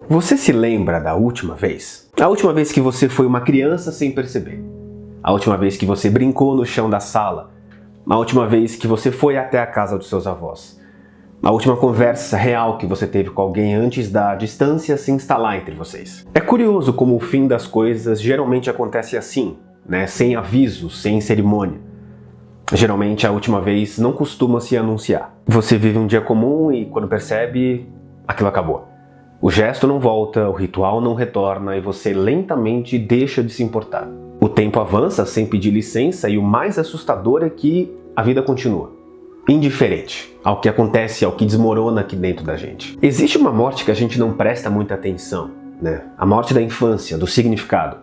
Você se lembra da última vez? A última vez que você foi uma criança sem perceber? A última vez que você brincou no chão da sala? A última vez que você foi até a casa dos seus avós? A última conversa real que você teve com alguém antes da distância se instalar entre vocês? É curioso como o fim das coisas geralmente acontece assim, né? Sem aviso, sem cerimônia. Geralmente a última vez não costuma se anunciar. Você vive um dia comum e quando percebe, aquilo acabou. O gesto não volta, o ritual não retorna e você lentamente deixa de se importar. O tempo avança sem pedir licença e o mais assustador é que a vida continua. Indiferente ao que acontece, ao que desmorona aqui dentro da gente. Existe uma morte que a gente não presta muita atenção, né? A morte da infância, do significado.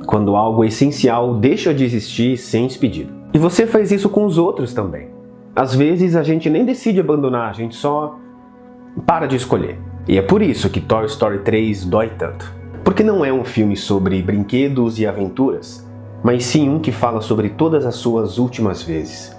Quando algo essencial deixa de existir sem despedida. E você faz isso com os outros também. Às vezes a gente nem decide abandonar, a gente só para de escolher. E é por isso que Toy Story 3 dói tanto. Porque não é um filme sobre brinquedos e aventuras, mas sim um que fala sobre todas as suas últimas vezes.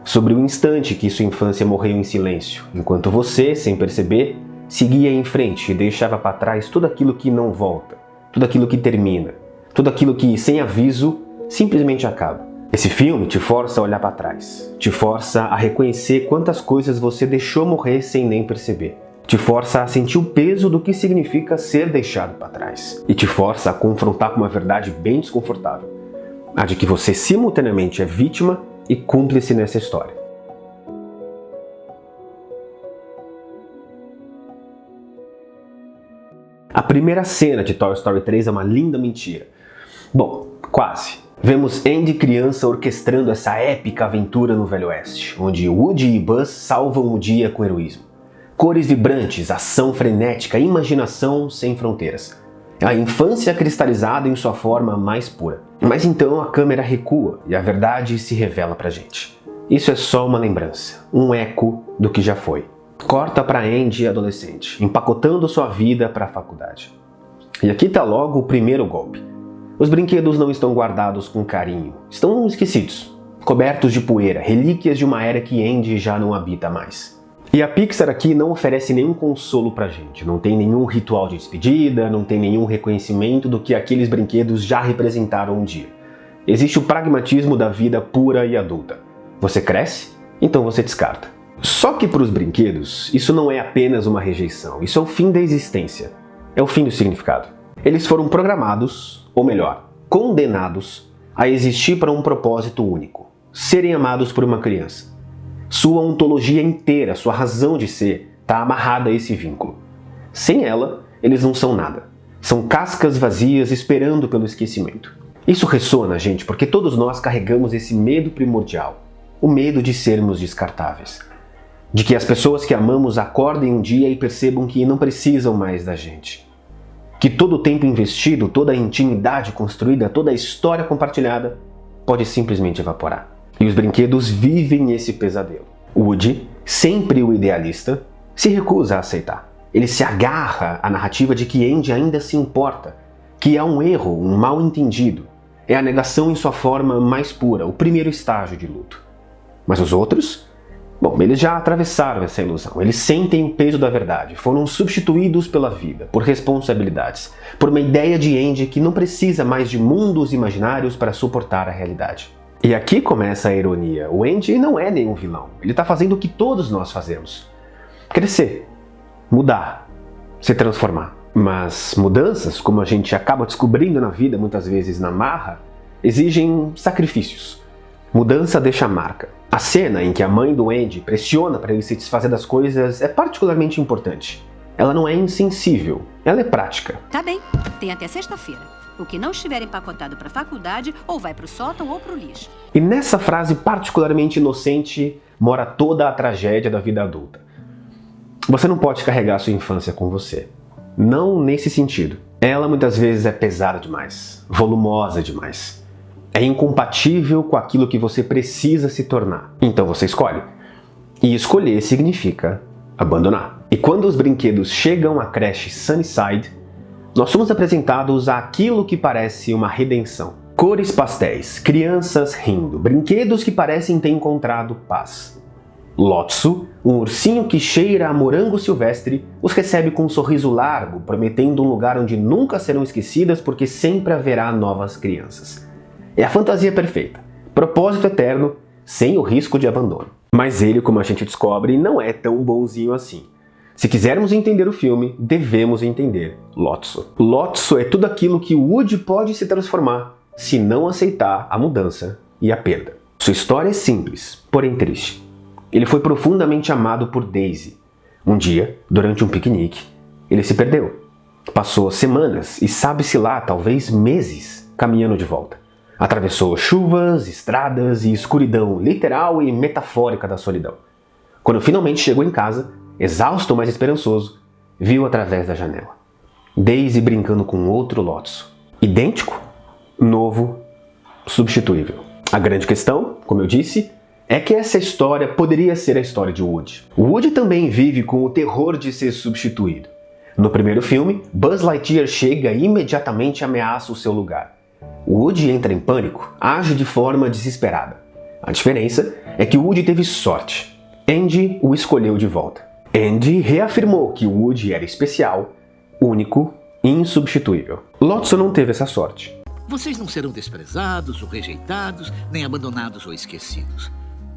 Sobre o instante que sua infância morreu em silêncio, enquanto você, sem perceber, seguia em frente e deixava para trás tudo aquilo que não volta, tudo aquilo que termina, tudo aquilo que, sem aviso, simplesmente acaba. Esse filme te força a olhar para trás, te força a reconhecer quantas coisas você deixou morrer sem nem perceber. Te força a sentir o peso do que significa ser deixado para trás. E te força a confrontar com uma verdade bem desconfortável. A de que você simultaneamente é vítima e cúmplice nessa história. A primeira cena de Toy Story 3 é uma linda mentira. Bom, quase. Vemos Andy criança orquestrando essa épica aventura no Velho Oeste, onde Woody e Buzz salvam o dia com heroísmo. Cores vibrantes, ação frenética, imaginação sem fronteiras. A infância cristalizada em sua forma mais pura. Mas então a câmera recua e a verdade se revela pra gente. Isso é só uma lembrança, um eco do que já foi. Corta pra Andy adolescente, empacotando sua vida pra faculdade. E aqui tá logo o primeiro golpe. Os brinquedos não estão guardados com carinho, estão esquecidos, cobertos de poeira, relíquias de uma era que Andy já não habita mais. E a Pixar aqui não oferece nenhum consolo pra gente, não tem nenhum ritual de despedida, não tem nenhum reconhecimento do que aqueles brinquedos já representaram um dia. Existe o pragmatismo da vida pura e adulta. Você cresce, então você descarta. Só que para os brinquedos, isso não é apenas uma rejeição, isso é o fim da existência, é o fim do significado. Eles foram programados, ou melhor, condenados a existir para um propósito único, serem amados por uma criança. Sua ontologia inteira, sua razão de ser, está amarrada a esse vínculo. Sem ela, eles não são nada. São cascas vazias esperando pelo esquecimento. Isso ressoa na gente porque todos nós carregamos esse medo primordial. O medo de sermos descartáveis. De que as pessoas que amamos acordem um dia e percebam que não precisam mais da gente. Que todo o tempo investido, toda a intimidade construída, toda a história compartilhada pode simplesmente evaporar. E os brinquedos vivem esse pesadelo. Woody, sempre o idealista, se recusa a aceitar. Ele se agarra à narrativa de que Andy ainda se importa, que há um erro, um mal entendido. É a negação em sua forma mais pura, o primeiro estágio de luto. Mas os outros? Bom, eles já atravessaram essa ilusão. Eles sentem o peso da verdade, foram substituídos pela vida, por responsabilidades, por uma ideia de Andy que não precisa mais de mundos imaginários para suportar a realidade. E aqui começa a ironia. O Andy não é nenhum vilão. Ele está fazendo o que todos nós fazemos. Crescer, mudar, se transformar. Mas mudanças, como a gente acaba descobrindo na vida, muitas vezes na marra, exigem sacrifícios. Mudança deixa marca. A cena em que a mãe do Andy pressiona para ele se desfazer das coisas é particularmente importante. Ela não é insensível, ela é prática. Tá bem, tem até sexta-feira. O que não estiver empacotado para a faculdade, ou vai para o sótão ou para o lixo. E nessa frase particularmente inocente mora toda a tragédia da vida adulta. Você não pode carregar sua infância com você. Não nesse sentido. Ela muitas vezes é pesada demais, volumosa demais. É incompatível com aquilo que você precisa se tornar. Então você escolhe. E escolher significa abandonar. E quando os brinquedos chegam à creche Sunnyside, nós somos apresentados àquilo que parece uma redenção. Cores pastéis, crianças rindo, brinquedos que parecem ter encontrado paz. Lotso, um ursinho que cheira a morango silvestre, os recebe com um sorriso largo, prometendo um lugar onde nunca serão esquecidas porque sempre haverá novas crianças. É a fantasia perfeita, propósito eterno, sem o risco de abandono. Mas ele, como a gente descobre, não é tão bonzinho assim. Se quisermos entender o filme, devemos entender Lotso. Lotso é tudo aquilo que Woody pode se transformar se não aceitar a mudança e a perda. Sua história é simples, porém triste. Ele foi profundamente amado por Daisy. Um dia, durante um piquenique, ele se perdeu. Passou semanas e sabe-se lá, talvez meses, caminhando de volta. Atravessou chuvas, estradas e escuridão literal e metafórica da solidão. Quando finalmente chegou em casa, exausto mas esperançoso, viu através da janela Daisy brincando com outro Lotso. Idêntico, novo, substituível. A grande questão, como eu disse, é que essa história poderia ser a história de Woody. Woody também vive com o terror de ser substituído. No primeiro filme, Buzz Lightyear chega e imediatamente ameaça o seu lugar. Woody entra em pânico, age de forma desesperada. A diferença é que Woody teve sorte. Andy o escolheu de volta. Andy reafirmou que Woody era especial, único e insubstituível. Lotso não teve essa sorte. Vocês não serão desprezados ou rejeitados, nem abandonados ou esquecidos.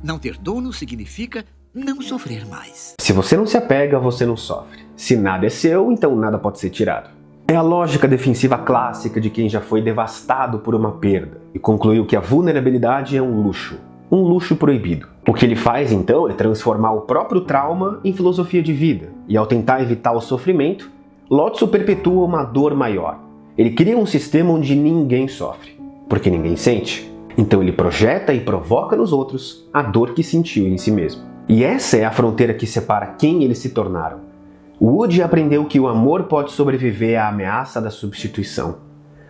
Não ter dono significa não sofrer mais. Se você não se apega, você não sofre. Se nada é seu, então nada pode ser tirado. É a lógica defensiva clássica de quem já foi devastado por uma perda e concluiu que a vulnerabilidade é um luxo proibido. O que ele faz então é transformar o próprio trauma em filosofia de vida, e ao tentar evitar o sofrimento, Lotso perpetua uma dor maior. Ele cria um sistema onde ninguém sofre, porque ninguém sente. Então ele projeta e provoca nos outros a dor que sentiu em si mesmo. E essa é a fronteira que separa quem eles se tornaram. Woody aprendeu que o amor pode sobreviver à ameaça da substituição.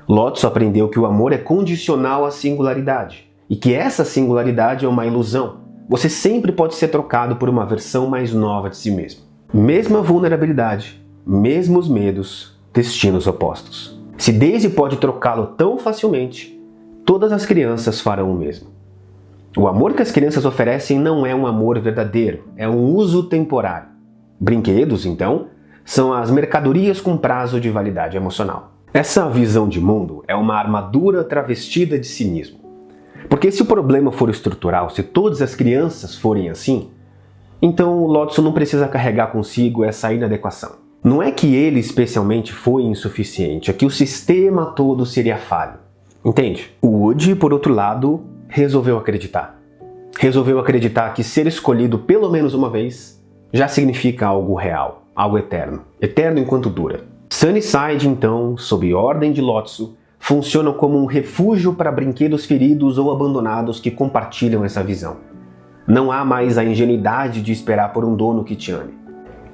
Lotso aprendeu que o amor é condicional à singularidade, e que essa singularidade é uma ilusão. Você sempre pode ser trocado por uma versão mais nova de si mesmo. Mesma vulnerabilidade, mesmos medos, destinos opostos. Se Daisy pode trocá-lo tão facilmente, todas as crianças farão o mesmo. O amor que as crianças oferecem não é um amor verdadeiro, é um uso temporário. Brinquedos, então, são as mercadorias com prazo de validade emocional. Essa visão de mundo é uma armadura travestida de cinismo. Porque se o problema for estrutural, se todas as crianças forem assim, então Lotso não precisa carregar consigo essa inadequação. Não é que ele especialmente foi insuficiente, é que o sistema todo seria falho. Entende? O Woody, por outro lado, resolveu acreditar. Resolveu acreditar que ser escolhido pelo menos uma vez já significa algo real, algo eterno. Eterno enquanto dura. Sunnyside, então, sob ordem de Lotso, funciona como um refúgio para brinquedos feridos ou abandonados que compartilham essa visão. Não há mais a ingenuidade de esperar por um dono que te ame.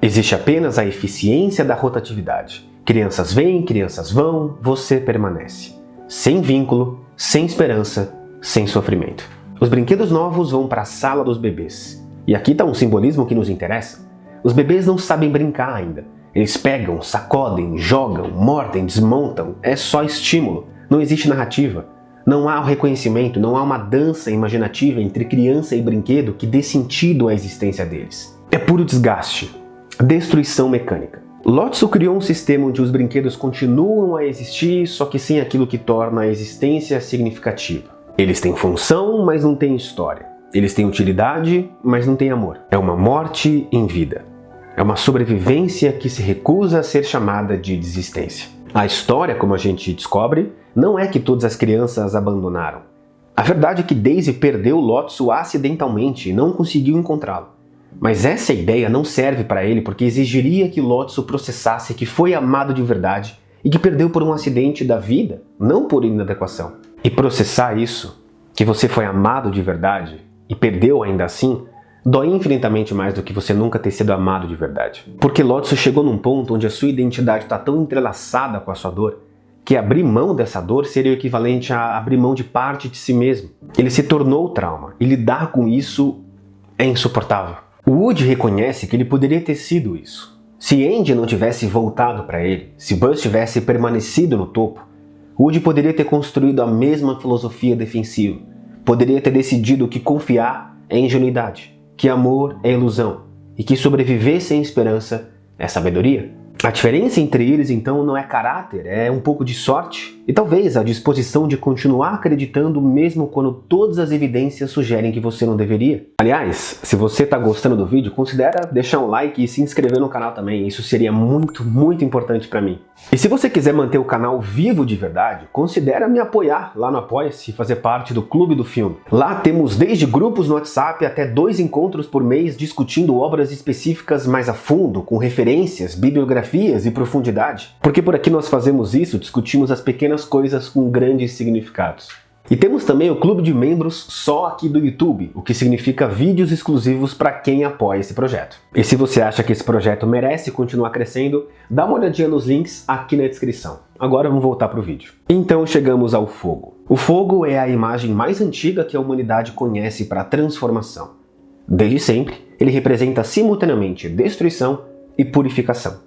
Existe apenas a eficiência da rotatividade. Crianças vêm, crianças vão, você permanece. Sem vínculo, sem esperança, sem sofrimento. Os brinquedos novos vão para a sala dos bebês. E aqui está um simbolismo que nos interessa. Os bebês não sabem brincar ainda. Eles pegam, sacodem, jogam, mordem, desmontam. É só estímulo. Não existe narrativa. Não há o reconhecimento, não há uma dança imaginativa entre criança e brinquedo que dê sentido à existência deles. É puro desgaste. Destruição mecânica. Lotso criou um sistema onde os brinquedos continuam a existir, só que sem aquilo que torna a existência significativa. Eles têm função, mas não têm história. Eles têm utilidade, mas não têm amor. É uma morte em vida. É uma sobrevivência que se recusa a ser chamada de desistência. A história, como a gente descobre, não é que todas as crianças abandonaram. A verdade é que Daisy perdeu Lotso acidentalmente e não conseguiu encontrá-lo. Mas essa ideia não serve para ele porque exigiria que Lotso processasse que foi amado de verdade e que perdeu por um acidente da vida, não por inadequação. E processar isso, que você foi amado de verdade e perdeu ainda assim, dói infinitamente mais do que você nunca ter sido amado de verdade. Porque Lotso chegou num ponto onde a sua identidade está tão entrelaçada com a sua dor que abrir mão dessa dor seria o equivalente a abrir mão de parte de si mesmo. Ele se tornou trauma e lidar com isso é insuportável. O Woody reconhece que ele poderia ter sido isso. Se Andy não tivesse voltado para ele, se Buzz tivesse permanecido no topo, Woody poderia ter construído a mesma filosofia defensiva. Poderia ter decidido que confiar é ingenuidade que amor é ilusão e que sobreviver sem esperança é sabedoria. A diferença entre eles, então, não é caráter, é um pouco de sorte e talvez a disposição de continuar acreditando mesmo quando todas as evidências sugerem que você não deveria. Aliás, se você está gostando do vídeo, considera deixar um like e se inscrever no canal também, isso seria muito importante para mim. E se você quiser manter o canal vivo de verdade, considera me apoiar lá no Apoia-se e fazer parte do Clube do Filme. Lá temos desde grupos no WhatsApp até 2 encontros por mês discutindo obras específicas mais a fundo, com referências, bibliografias e profundidade. Porque por aqui nós fazemos isso, discutimos as pequenas coisas com grandes significados. E temos também o clube de membros só aqui do YouTube, o que significa vídeos exclusivos para quem apoia esse projeto. E se você acha que esse projeto merece continuar crescendo, dá uma olhadinha nos links aqui na descrição. Agora vamos voltar para o vídeo. Então chegamos ao fogo. O fogo é a imagem mais antiga que a humanidade conhece para transformação. Desde sempre, ele representa simultaneamente destruição e purificação.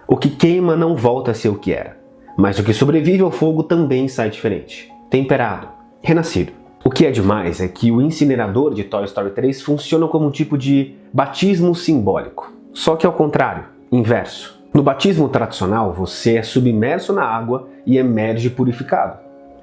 O que queima não volta a ser o que era, mas o que sobrevive ao fogo também sai diferente, temperado, renascido. O que é demais é que o incinerador de Toy Story 3 funciona como um tipo de batismo simbólico, só que ao contrário, inverso. No batismo tradicional, você é submerso na água e emerge purificado,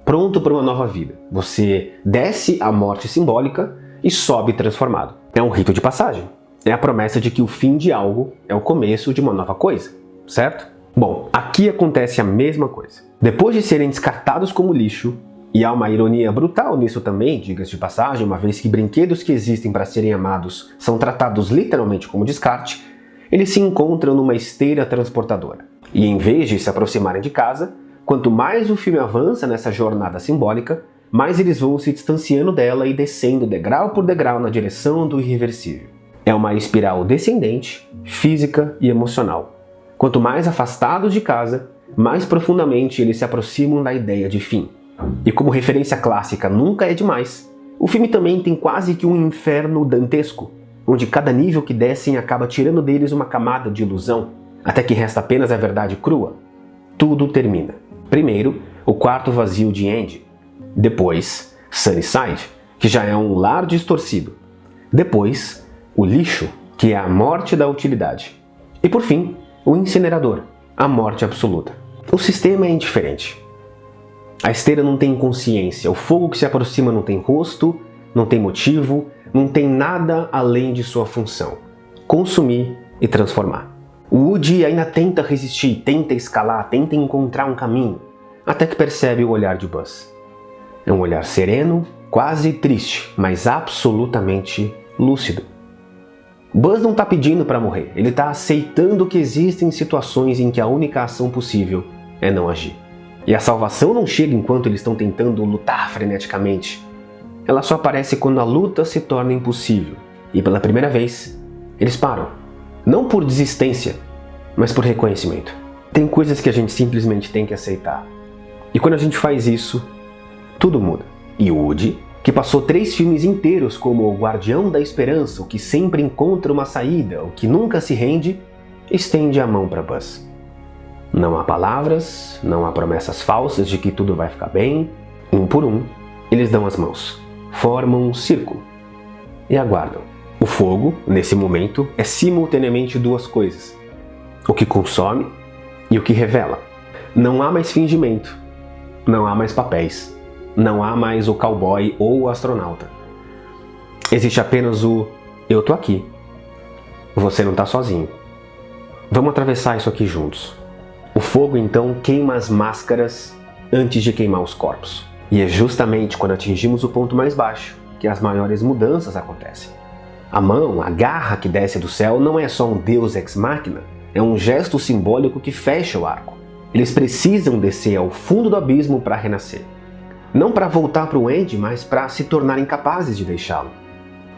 pronto para uma nova vida. Você desce a morte simbólica e sobe transformado. É um rito de passagem. É a promessa de que o fim de algo é o começo de uma nova coisa, certo? Bom, aqui acontece a mesma coisa. Depois de serem descartados como lixo, e há uma ironia brutal nisso também, diga-se de passagem, uma vez que brinquedos que existem para serem amados são tratados literalmente como descarte, eles se encontram numa esteira transportadora. E em vez de se aproximarem de casa, quanto mais o filme avança nessa jornada simbólica, mais eles vão se distanciando dela e descendo degrau por degrau na direção do irreversível. É uma espiral descendente, física e emocional. Quanto mais afastados de casa, mais profundamente eles se aproximam da ideia de fim. E como referência clássica nunca é demais, o filme também tem quase que um inferno dantesco, onde cada nível que descem acaba tirando deles uma camada de ilusão, até que resta apenas a verdade crua. Tudo termina. Primeiro, o quarto vazio de Andy. Depois, Sunnyside, que já é um lar distorcido. Depois, o lixo, que é a morte da utilidade. E por fim, o incinerador, a morte absoluta. O sistema é indiferente. A esteira não tem consciência, o fogo que se aproxima não tem rosto, não tem motivo, não tem nada além de sua função: consumir e transformar. O Woody ainda tenta resistir, tenta escalar, tenta encontrar um caminho, até que percebe o olhar de Buzz. É um olhar sereno, quase triste, mas absolutamente lúcido. Buzz não está pedindo para morrer, ele está aceitando que existem situações em que a única ação possível é não agir. E a salvação não chega enquanto eles estão tentando lutar freneticamente. Ela só aparece quando a luta se torna impossível. E pela primeira vez, eles param. Não por desistência, mas por reconhecimento. Tem coisas que a gente simplesmente tem que aceitar. E quando a gente faz isso, tudo muda. E o Woody, que passou 3 filmes inteiros como o guardião da esperança, o que sempre encontra uma saída, o que nunca se rende, estende a mão para Buzz. Não há palavras, não há promessas falsas de que tudo vai ficar bem. Um por um, eles dão as mãos, formam um círculo e aguardam. O fogo, nesse momento, é simultaneamente 2 coisas: o que consome e o que revela. Não há mais fingimento, não há mais papéis, não há mais o cowboy ou o astronauta. Existe apenas o eu tô aqui, você não tá sozinho. Vamos atravessar isso aqui juntos. O fogo então queima as máscaras antes de queimar os corpos. E é justamente quando atingimos o ponto mais baixo que as maiores mudanças acontecem. A mão, a garra que desce do céu não é só um deus ex machina, é um gesto simbólico que fecha o arco. Eles precisam descer ao fundo do abismo para renascer. Não para voltar para o Andy, mas para se tornarem capazes de deixá-lo.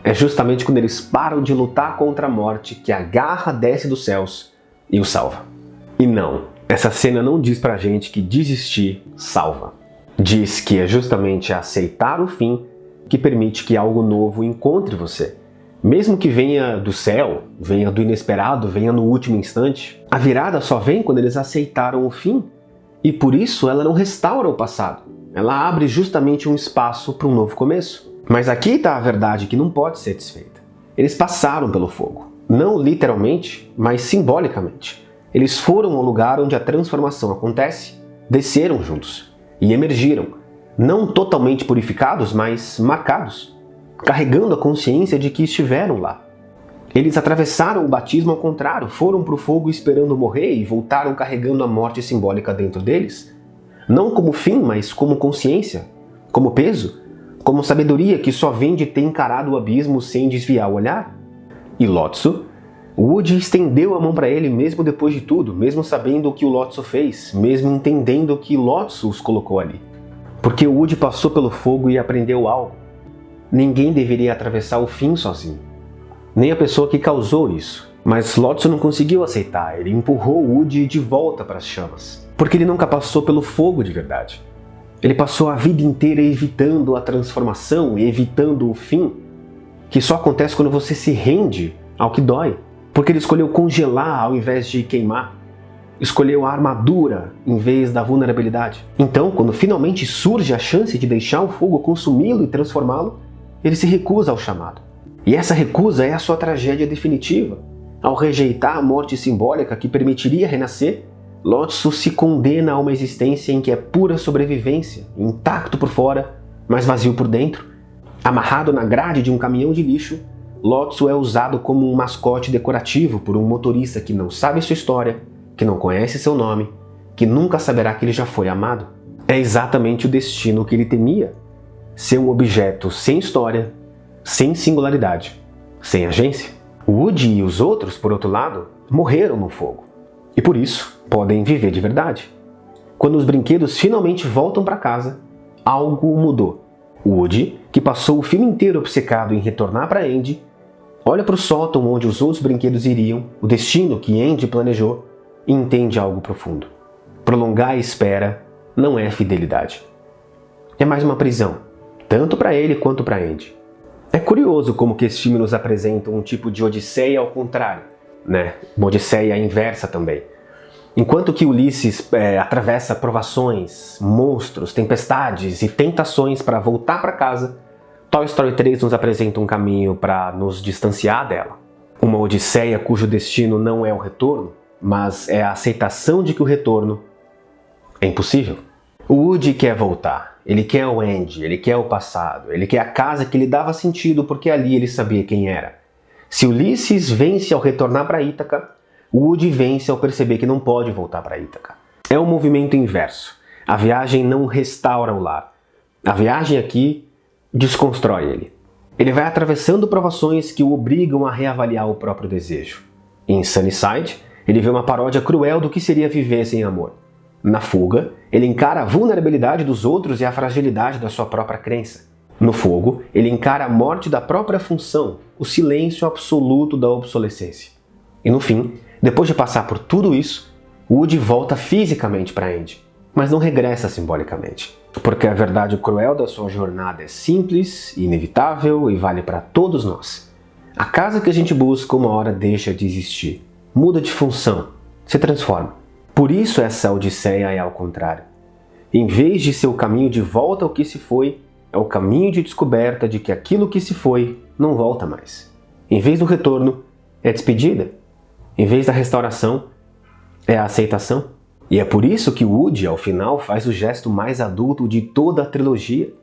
É justamente quando eles param de lutar contra a morte que a garra desce dos céus e o salva. E não, essa cena não diz pra gente que desistir salva. Diz que é justamente aceitar o fim que permite que algo novo encontre você. Mesmo que venha do céu, venha do inesperado, venha no último instante, a virada só vem quando eles aceitaram o fim. E por isso ela não restaura o passado. Ela abre justamente um espaço para um novo começo. Mas aqui está a verdade que não pode ser desfeita. eles passaram pelo fogo. Não literalmente, mas simbolicamente. Eles foram ao lugar onde a transformação acontece, desceram juntos e emergiram, não totalmente purificados, mas marcados, carregando a consciência de que estiveram lá. Eles atravessaram o batismo ao contrário, foram para o fogo esperando morrer e voltaram carregando a morte simbólica dentro deles, não como fim, mas como consciência, como peso, como sabedoria que só vem de ter encarado o abismo sem desviar o olhar. E Lotso, Woody estendeu a mão para ele mesmo depois de tudo, mesmo sabendo o que o Lotso fez, mesmo entendendo que Lotso os colocou ali. Porque o Woody passou pelo fogo e aprendeu algo. Ninguém deveria atravessar o fim sozinho. Nem a pessoa que causou isso. Mas Lotso não conseguiu aceitar, ele empurrou Woody de volta para as chamas. Porque ele nunca passou pelo fogo de verdade. Ele passou a vida inteira evitando a transformação e evitando o fim, que só acontece quando você se rende ao que dói. Porque ele escolheu congelar ao invés de queimar. Escolheu a armadura em vez da vulnerabilidade. Então, quando finalmente surge a chance de deixar o fogo consumi-lo e transformá-lo, ele se recusa ao chamado. E essa recusa é a sua tragédia definitiva. Ao rejeitar a morte simbólica que permitiria renascer, Lotso se condena a uma existência em que é pura sobrevivência, intacto por fora, mas vazio por dentro. Amarrado na grade de um caminhão de lixo, Lotso é usado como um mascote decorativo por um motorista que não sabe sua história, que não conhece seu nome, que nunca saberá que ele já foi amado. É exatamente o destino que ele temia. Ser um objeto sem história, sem singularidade, sem agência. Woody e os outros, por outro lado, morreram no fogo. E por isso, podem viver de verdade. Quando os brinquedos finalmente voltam para casa, algo mudou. Woody, que passou o filme inteiro obcecado em retornar para Andy, olha para o sótão onde os outros brinquedos iriam, o destino que Andy planejou, e entende algo profundo. Prolongar a espera não é fidelidade. É mais uma prisão, tanto para ele quanto para Andy. É curioso como que esse filme nos apresenta um tipo de odisseia ao contrário, né? Uma odisseia inversa também. Enquanto que Ulisses atravessa provações, monstros, tempestades e tentações para voltar para casa, Toy Story 3 nos apresenta um caminho para nos distanciar dela. Uma odisseia cujo destino não é o retorno, mas é a aceitação de que o retorno é impossível. O Woody quer voltar, ele quer o Andy, ele quer o passado, ele quer a casa que lhe dava sentido porque ali ele sabia quem era. Se Ulisses vence ao retornar para Ítaca, Woody vence ao perceber que não pode voltar para Ítaca. É um movimento inverso. A viagem não restaura o lar. A viagem aqui desconstrói ele. Ele vai atravessando provações que o obrigam a reavaliar o próprio desejo. Em Sunnyside, ele vê uma paródia cruel do que seria viver sem amor. Na fuga, ele encara a vulnerabilidade dos outros e a fragilidade da sua própria crença. No fogo, ele encara a morte da própria função, o silêncio absoluto da obsolescência. E no fim, depois de passar por tudo isso, Woody volta fisicamente para Andy, mas não regressa simbolicamente. Porque a verdade cruel da sua jornada é simples, inevitável e vale para todos nós. A casa que a gente busca uma hora deixa de existir, muda de função, se transforma. Por isso essa odisseia é ao contrário. Em vez de ser o caminho de volta ao que se foi, é o caminho de descoberta de que aquilo que se foi não volta mais. Em vez do retorno, é despedida. Em vez da restauração, é a aceitação. E é por isso que Woody, ao final, faz o gesto mais adulto de toda a trilogia.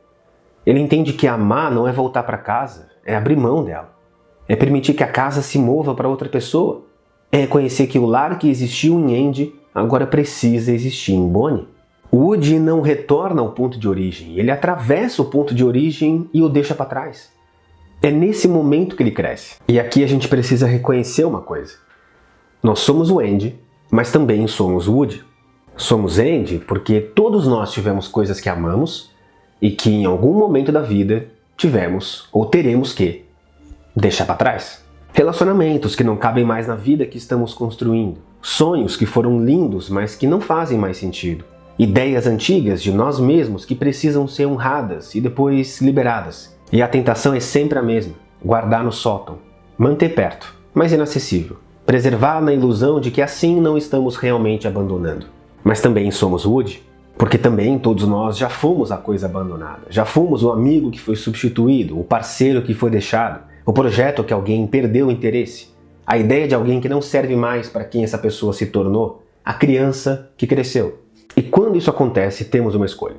Ele entende que amar não é voltar para casa, é abrir mão dela. É permitir que a casa se mova para outra pessoa. É reconhecer que o lar que existiu em Andy agora precisa existir em Bonnie. Woody não retorna ao ponto de origem, ele atravessa o ponto de origem e o deixa para trás. É nesse momento que ele cresce. E aqui a gente precisa reconhecer uma coisa. Nós somos o Andy, mas também somos o Woody. Somos Andy porque todos nós tivemos coisas que amamos e que em algum momento da vida tivemos ou teremos que deixar para trás. Relacionamentos que não cabem mais na vida que estamos construindo. Sonhos que foram lindos, mas que não fazem mais sentido. Ideias antigas de nós mesmos que precisam ser honradas e depois liberadas. E a tentação é sempre a mesma. Guardar no sótão. Manter perto, mas inacessível. Preservar na ilusão de que assim não estamos realmente abandonando. Mas também somos Woody, porque também todos nós já fomos a coisa abandonada. Já fomos o amigo que foi substituído, o parceiro que foi deixado. o projeto que alguém perdeu o interesse, a ideia de alguém que não serve mais para quem essa pessoa se tornou, a criança que cresceu. E quando isso acontece, temos uma escolha.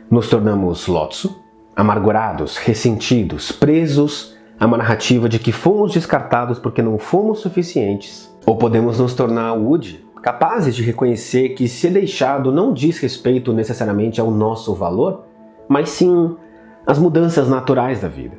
Nos tornamos Lotso, amargurados, ressentidos, presos a uma narrativa de que fomos descartados porque não fomos suficientes, ou podemos nos tornar Woody, capazes de reconhecer que ser deixado não diz respeito necessariamente ao nosso valor, mas sim às mudanças naturais da vida,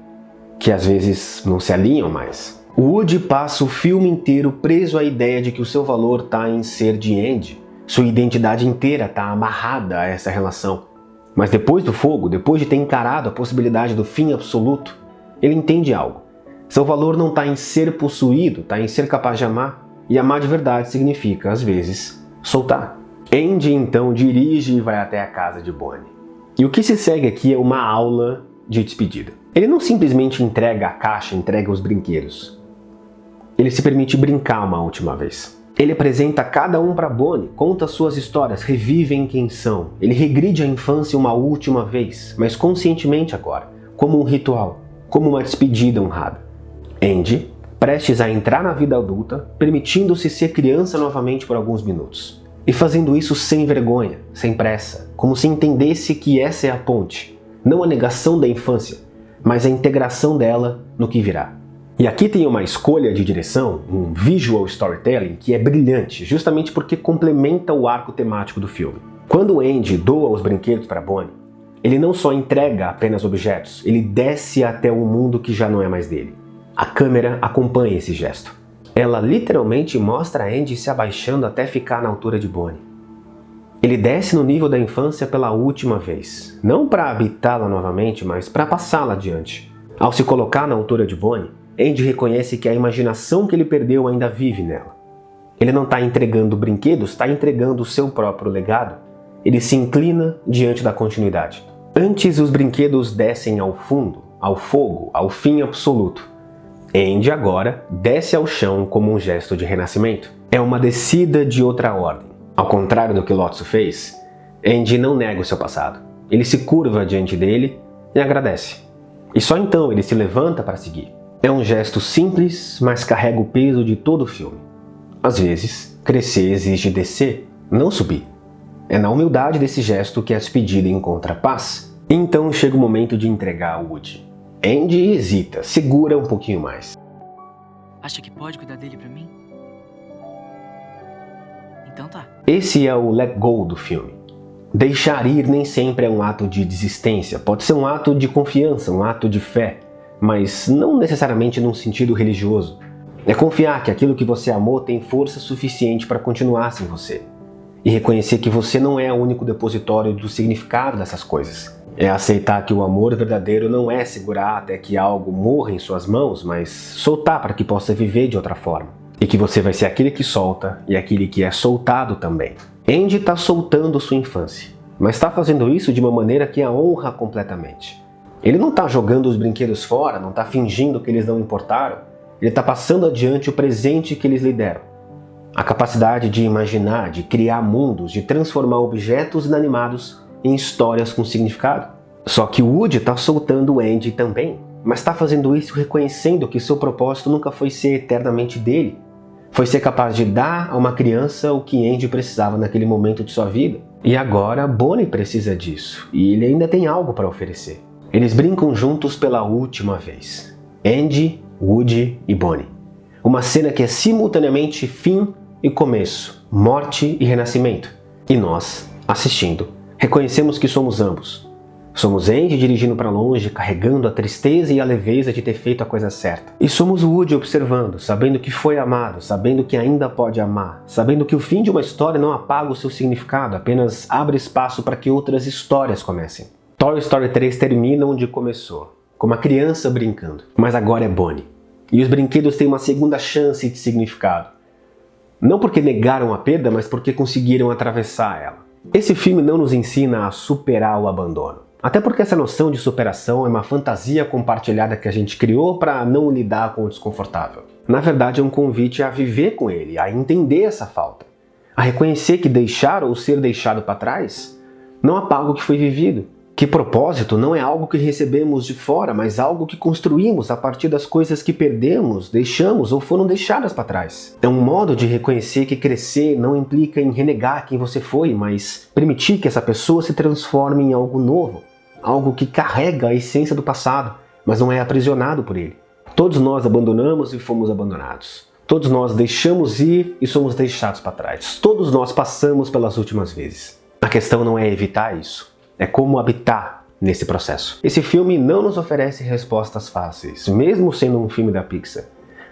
que às vezes não se alinham mais. O Woody passa o filme inteiro preso à ideia de que o seu valor está em ser de Andy, sua identidade inteira está amarrada a essa relação. Mas depois do fogo, depois de ter encarado a possibilidade do fim absoluto, ele entende algo. Seu valor não está em ser possuído, está em ser capaz de amar. E amar de verdade significa, às vezes, soltar. Andy então dirige e vai até a casa de Bonnie. E o que se segue aqui é uma aula de despedida. Ele não simplesmente entrega a caixa, entrega os brinquedos. Ele se permite brincar uma última vez. Ele apresenta cada um para Bonnie, conta suas histórias, revivem quem são. Ele regride a infância uma última vez, mas conscientemente agora, como um ritual, como uma despedida honrada. Andy, prestes a entrar na vida adulta, permitindo-se ser criança novamente por alguns minutos. E fazendo isso sem vergonha, sem pressa, como se entendesse que essa é a ponte, não a negação da infância, mas a integração dela no que virá. E aqui tem uma escolha de direção, um visual storytelling, que é brilhante, justamente porque complementa o arco temático do filme. Quando Andy doa os brinquedos para Bonnie, ele não só entrega apenas objetos, ele desce até um mundo que já não é mais dele. A câmera acompanha esse gesto. Ela literalmente mostra Andy se abaixando até ficar na altura de Bonnie. Ele desce no nível da infância pela última vez, não para habitá-la novamente, mas para passá-la adiante. Ao se colocar na altura de Bonnie, Andy reconhece que a imaginação que ele perdeu ainda vive nela. Ele não está entregando brinquedos, está entregando o seu próprio legado. Ele se inclina diante da continuidade. Antes os brinquedos descem ao fundo, ao fogo, ao fim absoluto. Andy agora desce ao chão como um gesto de renascimento. É uma descida de outra ordem. Ao contrário do que Lotso fez, Andy não nega o seu passado. Ele se curva diante dele e agradece. E só então ele se levanta para seguir. É um gesto simples, mas carrega o peso de todo o filme. Às vezes, crescer exige descer, não subir. É na humildade desse gesto que a despedida encontra paz. Então chega o momento de entregar a Woody. Andy hesita, segura um pouquinho mais. Acha que pode cuidar dele pra mim? Então tá. Esse é o let go do filme. Deixar ir nem sempre é um ato de desistência, pode ser um ato de confiança, um ato de fé, mas não necessariamente num sentido religioso. É confiar que aquilo que você amou tem força suficiente para continuar sem você. E reconhecer que você não é o único depositório do significado dessas coisas. É aceitar que o amor verdadeiro não é segurar até que algo morra em suas mãos, mas soltar para que possa viver de outra forma. E que você vai ser aquele que solta e aquele que é soltado também. Andy está soltando sua infância, mas está fazendo isso de uma maneira que a honra completamente. Ele não está jogando os brinquedos fora, não está fingindo que eles não importaram. Ele está passando adiante o presente que eles lhe deram. A capacidade de imaginar, de criar mundos, de transformar objetos inanimados em histórias com significado. Só que o Woody está soltando o Andy também, mas está fazendo isso reconhecendo que seu propósito nunca foi ser eternamente dele. Foi ser capaz de dar a uma criança o que Andy precisava naquele momento de sua vida. E agora Bonnie precisa disso, e ele ainda tem algo para oferecer. Eles brincam juntos pela última vez. Andy, Woody e Bonnie. Uma cena que é simultaneamente fim e começo, morte e renascimento. E nós, assistindo, reconhecemos que somos ambos. Somos Andy dirigindo para longe, carregando a tristeza e a leveza de ter feito a coisa certa. E somos o Woody observando, sabendo que foi amado, sabendo que ainda pode amar, sabendo que o fim de uma história não apaga o seu significado, apenas abre espaço para que outras histórias comecem. Toy Story 3 termina onde começou, com uma criança brincando, mas agora é Bonnie. E os brinquedos têm uma segunda chance de significado. Não porque negaram a perda, mas porque conseguiram atravessar ela. Esse filme não nos ensina a superar o abandono. Até porque essa noção de superação é uma fantasia compartilhada que a gente criou para não lidar com o desconfortável. Na verdade, é um convite a viver com ele, a entender essa falta. A reconhecer que deixar ou ser deixado para trás não apaga o que foi vivido. Que propósito não é algo que recebemos de fora, mas algo que construímos a partir das coisas que perdemos, deixamos ou foram deixadas para trás. É um modo de reconhecer que crescer não implica em renegar quem você foi, mas permitir que essa pessoa se transforme em algo novo, algo que carrega a essência do passado, mas não é aprisionado por ele. Todos nós abandonamos e fomos abandonados. Todos nós deixamos ir e somos deixados para trás. Todos nós passamos pelas últimas vezes. A questão não é evitar isso. É como habitar nesse processo. Esse filme não nos oferece respostas fáceis, mesmo sendo um filme da Pixar.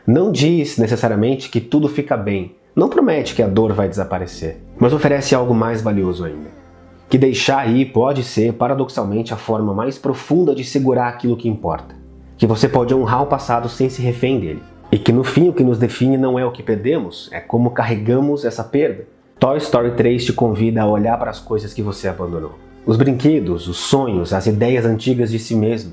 Não diz necessariamente que tudo fica bem, não promete que a dor vai desaparecer, mas oferece algo mais valioso ainda. Que deixar ir pode ser, paradoxalmente, a forma mais profunda de segurar aquilo que importa. Que você pode honrar o passado sem se refém dele. E que no fim o que nos define não é o que perdemos, é como carregamos essa perda. Toy Story 3 te convida a olhar para as coisas que você abandonou. Os brinquedos, os sonhos, as ideias antigas de si mesmo.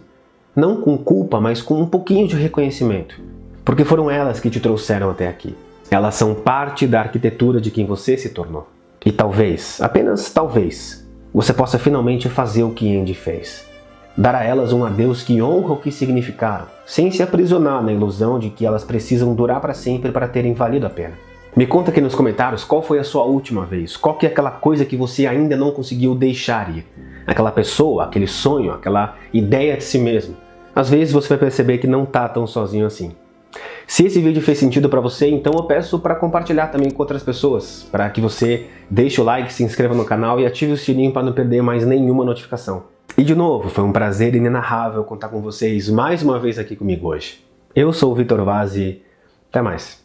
Não com culpa, mas com um pouquinho de reconhecimento. Porque foram elas que te trouxeram até aqui. Elas são parte da arquitetura de quem você se tornou. E talvez, apenas talvez, você possa finalmente fazer o que Andy fez. Dar a elas um adeus que honra o que significaram, sem se aprisionar na ilusão de que elas precisam durar para sempre para terem valido a pena. Me conta aqui nos comentários qual foi a sua última vez, qual que é aquela coisa que você ainda não conseguiu deixar ir. Aquela pessoa, aquele sonho, aquela ideia de si mesmo. Às vezes você vai perceber que não tá tão sozinho assim. Se esse vídeo fez sentido para você, então eu peço para compartilhar também com outras pessoas, para que você deixe o like, se inscreva no canal e ative o sininho para não perder mais nenhuma notificação. E de novo, foi um prazer inenarrável contar com vocês mais uma vez aqui comigo hoje. Eu sou o Vitor Vaz e até mais.